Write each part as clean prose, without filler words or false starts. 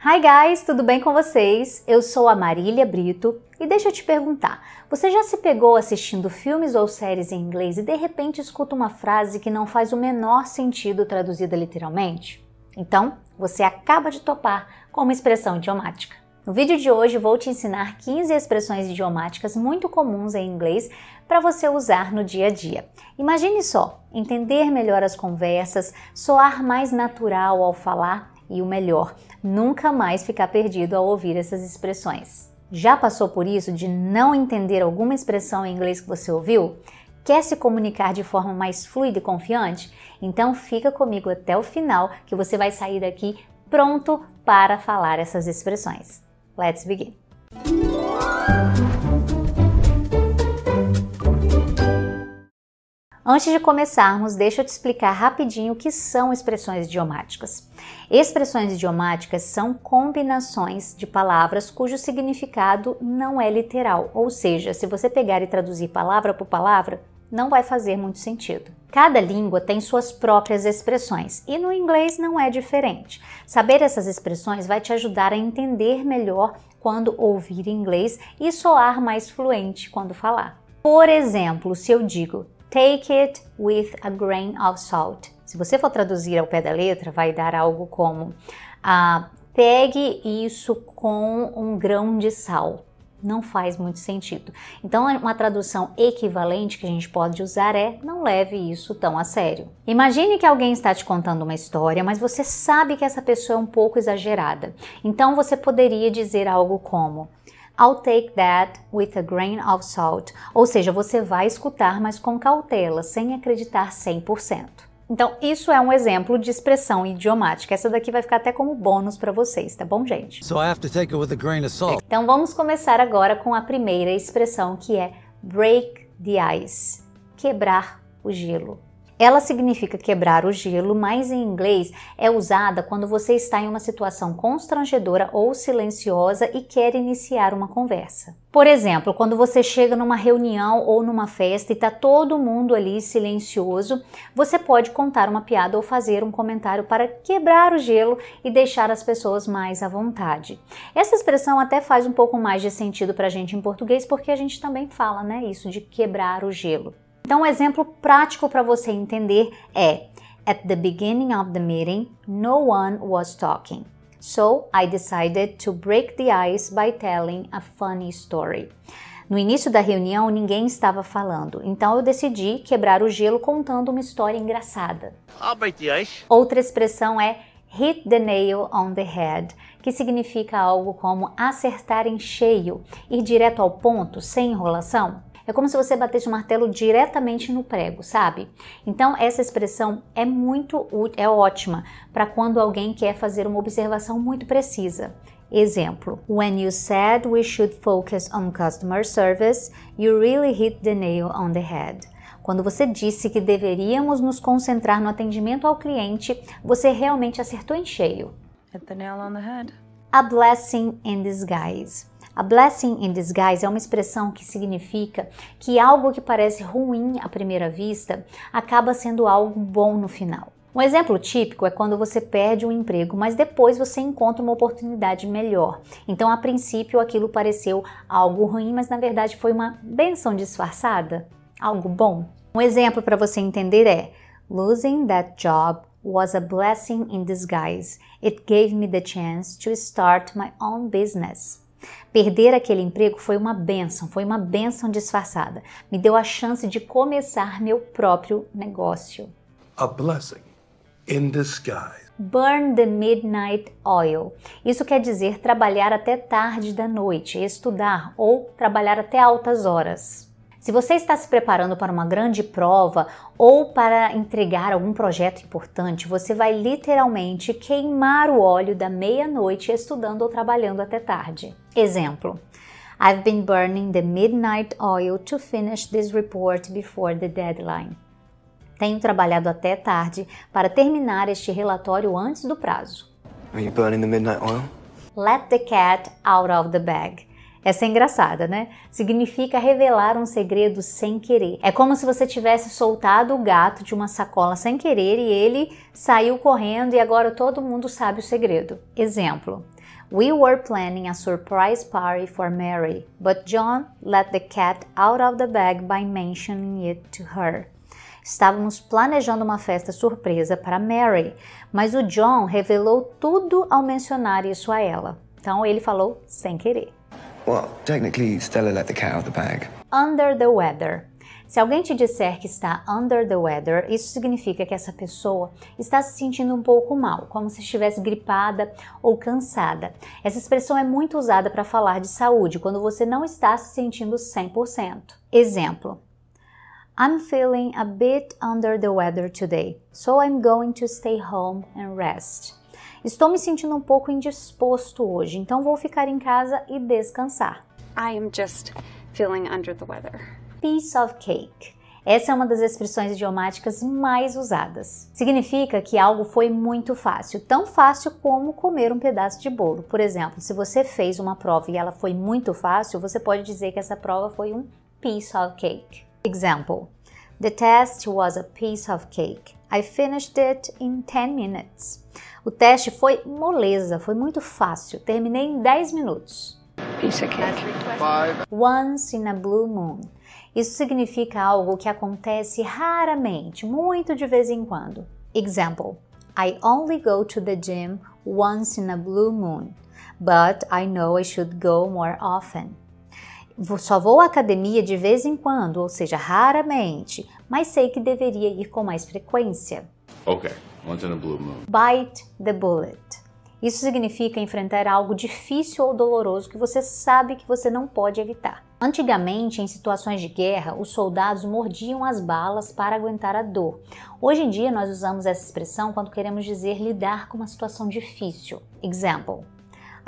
Hi guys, tudo bem com vocês? Eu sou a Marília Brito e deixa eu te perguntar, você já se pegou assistindo filmes ou séries em inglês e de repente escuta uma frase que não faz o menor sentido traduzida literalmente? Então, você acaba de topar com uma expressão idiomática. No vídeo de hoje vou te ensinar 15 expressões idiomáticas muito comuns em inglês para você usar no dia a dia. Imagine só, entender melhor as conversas, soar mais natural ao falar e o melhor, nunca mais ficar perdido ao ouvir essas expressões. Já passou por isso de não entender alguma expressão em inglês que você ouviu? Quer se comunicar de forma mais fluida e confiante? Então fica comigo até o final que você vai sair daqui pronto para falar essas expressões. Let's begin! Antes de começarmos, deixa eu te explicar rapidinho o que são expressões idiomáticas. Expressões idiomáticas são combinações de palavras cujo significado não é literal, ou seja, se você pegar e traduzir palavra por palavra, não vai fazer muito sentido. Cada língua tem suas próprias expressões e no inglês não é diferente. Saber essas expressões vai te ajudar a entender melhor quando ouvir inglês e soar mais fluente quando falar. Por exemplo, se eu digo take it with a grain of salt. Se você for traduzir ao pé da letra, vai dar algo como pegue isso com um grão de sal. Não faz muito sentido. Então, uma tradução equivalente que a gente pode usar é não leve isso tão a sério. Imagine que alguém está te contando uma história, mas você sabe que essa pessoa é um pouco exagerada. Então, você poderia dizer algo como I'll take that with a grain of salt. Ou seja, você vai escutar, mas com cautela, sem acreditar 100%. Então, isso é um exemplo de expressão idiomática. Essa daqui vai ficar até como bônus para vocês, tá bom, gente? So I have to take it with a grain of salt. Então, vamos começar agora com a primeira expressão, que é break the ice, quebrar o gelo. Ela significa quebrar o gelo, mas em inglês é usada quando você está em uma situação constrangedora ou silenciosa e quer iniciar uma conversa. Por exemplo, quando você chega numa reunião ou numa festa e está todo mundo ali silencioso, você pode contar uma piada ou fazer um comentário para quebrar o gelo e deixar as pessoas mais à vontade. Essa expressão até faz um pouco mais de sentido para a gente em português, porque a gente também fala, né, isso de quebrar o gelo. Então, um exemplo prático para você entender é At the beginning of the meeting, no one was talking. So, I decided to break the ice by telling a funny story. No início da reunião, ninguém estava falando. Então, eu decidi quebrar o gelo contando uma história engraçada. I'll break the ice. Outra expressão é hit the nail on the head, que significa algo como acertar em cheio, ir direto ao ponto, sem enrolação. É como se você batesse o martelo diretamente no prego, sabe? Então, essa expressão é ótima para quando alguém quer fazer uma observação muito precisa. Exemplo, when you said we should focus on customer service, you really hit the nail on the head. Quando você disse que deveríamos nos concentrar no atendimento ao cliente, você realmente acertou em cheio. Hit the nail on the head. A blessing in disguise. A blessing in disguise é uma expressão que significa que algo que parece ruim à primeira vista acaba sendo algo bom no final. Um exemplo típico é quando você perde um emprego, mas depois você encontra uma oportunidade melhor. Então, a princípio, aquilo pareceu algo ruim, mas na verdade foi uma bênção disfarçada, algo bom. Um exemplo para você entender é Losing that job was a blessing in disguise. It gave me the chance to start my own business. Perder aquele emprego foi uma bênção disfarçada. Me deu a chance de começar meu próprio negócio. A blessing in disguise. Burn the midnight oil. Isso quer dizer trabalhar até tarde da noite, estudar ou trabalhar até altas horas. Se você está se preparando para uma grande prova ou para entregar algum projeto importante, você vai literalmente queimar o óleo da meia-noite estudando ou trabalhando até tarde. Exemplo: I've been burning the midnight oil to finish this report before the deadline. Tenho trabalhado até tarde para terminar este relatório antes do prazo. Are you burning the midnight oil? Let the cat out of the bag. Essa é engraçada, né? Significa revelar um segredo sem querer. É como se você tivesse soltado o gato de uma sacola sem querer e ele saiu correndo e agora todo mundo sabe o segredo. Exemplo: We were planning a surprise party for Mary, but John let the cat out of the bag by mentioning it to her. Estávamos planejando uma festa surpresa para Mary, mas o John revelou tudo ao mencionar isso a ela. Então ele falou sem querer. Well, technically, Stella let the cat out of the bag. Under the weather. Se alguém te disser que está under the weather, isso significa que essa pessoa está se sentindo um pouco mal, como se estivesse gripada ou cansada. Essa expressão é muito usada para falar de saúde, quando você não está se sentindo 100%. Exemplo: I'm feeling a bit under the weather today, so I'm going to stay home and rest. Estou me sentindo um pouco indisposto hoje, então vou ficar em casa e descansar. I am just feeling under the weather. Piece of cake. Essa é uma das expressões idiomáticas mais usadas. Significa que algo foi muito fácil, tão fácil como comer um pedaço de bolo. Por exemplo, se você fez uma prova e ela foi muito fácil, você pode dizer que essa prova foi um piece of cake. Example: The test was a piece of cake. I finished it in 10 minutes. O teste foi moleza, foi muito fácil. Terminei em 10 minutos. Piece of cake. Once in a blue moon. Isso significa algo que acontece raramente, muito de vez em quando. Example: I only go to the gym once in a blue moon, but I know I should go more often. Só vou à academia de vez em quando, ou seja, raramente, mas sei que deveria ir com mais frequência. Okay, once in a blue moon. Bite the bullet. Isso significa enfrentar algo difícil ou doloroso que você sabe que você não pode evitar. Antigamente, em situações de guerra, os soldados mordiam as balas para aguentar a dor. Hoje em dia, nós usamos essa expressão quando queremos dizer lidar com uma situação difícil. Example: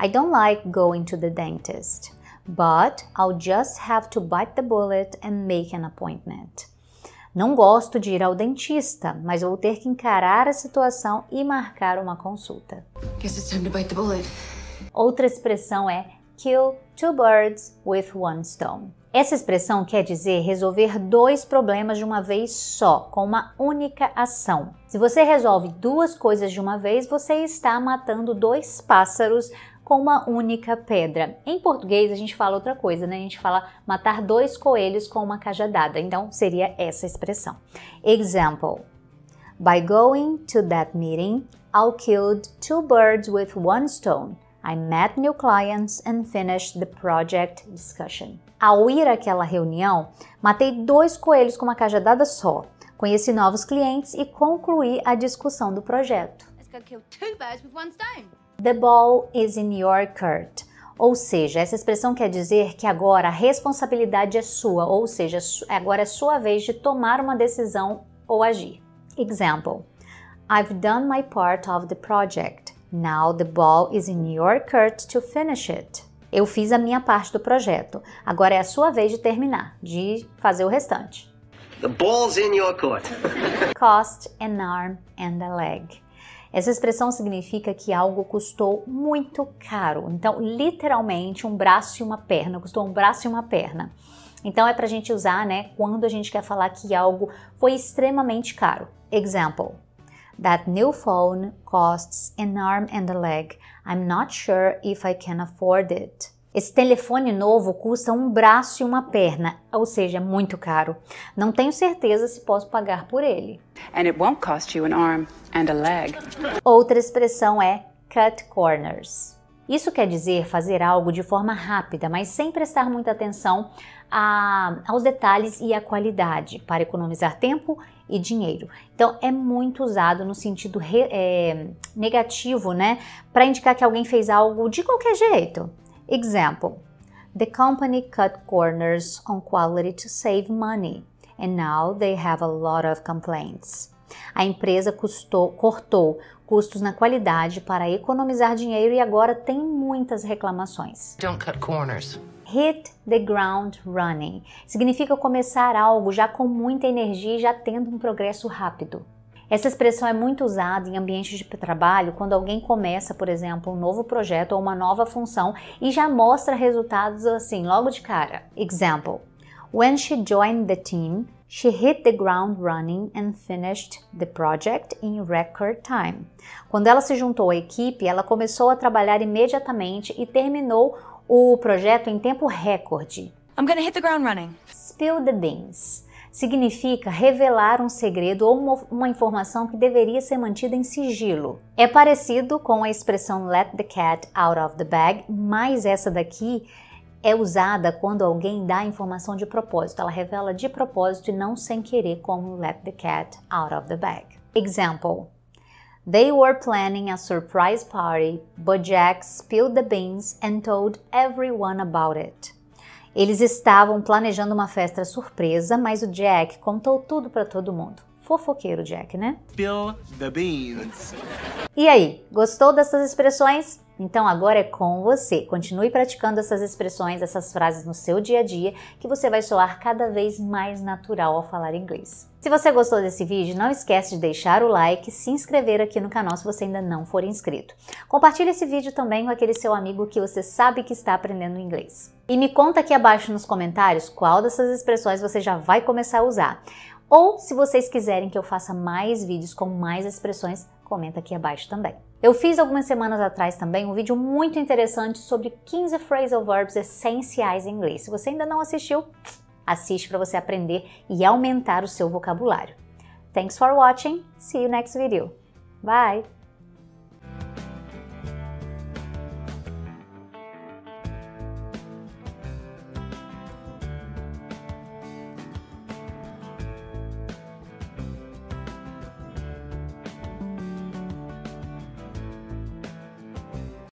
I don't like going to the dentist, but I'll just have to bite the bullet and make an appointment. Não gosto de ir ao dentista, mas vou ter que encarar a situação e marcar uma consulta. Guess it's time to bite the bullet. Outra expressão é kill two birds with one stone. Essa expressão quer dizer resolver dois problemas de uma vez só, com uma única ação. Se você resolve duas coisas de uma vez, você está matando dois pássaros com uma única pedra. Em português a gente fala outra coisa, né? A gente fala matar dois coelhos com uma cajadada. Então seria essa expressão. Example: By going to that meeting, I killed two birds with one stone. I met new clients and finished the project discussion. Ao ir àquela reunião, matei dois coelhos com uma cajadada só. Conheci novos clientes e concluí a discussão do projeto. Let's go kill two birds with one stone. The ball is in your court. Ou seja, essa expressão quer dizer que agora a responsabilidade é sua, ou seja, agora é sua vez de tomar uma decisão ou agir. Example: I've done my part of the project. Now the ball is in your court to finish it. Eu fiz a minha parte do projeto. Agora é a sua vez de terminar, de fazer o restante. The ball's in your court. Cost an arm and a leg. Essa expressão significa que algo custou muito caro. Então, literalmente, um braço e uma perna. Custou um braço e uma perna. Então, é pra gente usar, né, quando a gente quer falar que algo foi extremamente caro. Example: That new phone costs an arm and a leg. I'm not sure if I can afford it. Esse telefone novo custa um braço e uma perna, ou seja, muito caro. Não tenho certeza se posso pagar por ele. And it won't cost you an arm and a leg. Outra expressão é cut corners. Isso quer dizer fazer algo de forma rápida, mas sem prestar muita atenção aos detalhes e à qualidade, para economizar tempo e dinheiro. Então, é muito usado no sentido negativo, né? Para indicar que alguém fez algo de qualquer jeito. Example: The company cut corners on quality to save money, and now they have a lot of complaints. A empresa cortou custos na qualidade para economizar dinheiro e agora tem muitas reclamações. Don't cut corners. Hit the ground running significa começar algo já com muita energia e já tendo um progresso rápido. Essa expressão é muito usada em ambientes de trabalho quando alguém começa, por exemplo, um novo projeto ou uma nova função e já mostra resultados assim, logo de cara. Example: When she joined the team, she hit the ground running and finished the project in record time. Quando ela se juntou à equipe, ela começou a trabalhar imediatamente e terminou o projeto em tempo recorde. I'm gonna hit the ground running. Spill the beans significa revelar um segredo ou uma informação que deveria ser mantida em sigilo. É parecido com a expressão let the cat out of the bag, mas essa daqui é usada quando alguém dá a informação de propósito. Ela revela de propósito e não sem querer, como let the cat out of the bag. Example: They were planning a surprise party, but Jack spilled the beans and told everyone about it. Eles estavam planejando uma festa surpresa, mas o Jack contou tudo para todo mundo. Fofoqueiro Jack, né? Spill the beans. E aí, gostou dessas expressões? Então agora é com você. Continue praticando essas expressões, essas frases no seu dia a dia, que você vai soar cada vez mais natural ao falar inglês. Se você gostou desse vídeo, não esquece de deixar o like e se inscrever aqui no canal se você ainda não for inscrito. Compartilhe esse vídeo também com aquele seu amigo que você sabe que está aprendendo inglês. E me conta aqui abaixo nos comentários qual dessas expressões você já vai começar a usar. Ou, se vocês quiserem que eu faça mais vídeos com mais expressões, comenta aqui abaixo também. Eu fiz algumas semanas atrás também um vídeo muito interessante sobre 15 phrasal verbs essenciais em inglês. Se você ainda não assistiu, assiste para você aprender e aumentar o seu vocabulário. Thanks for watching. See you next video. Bye!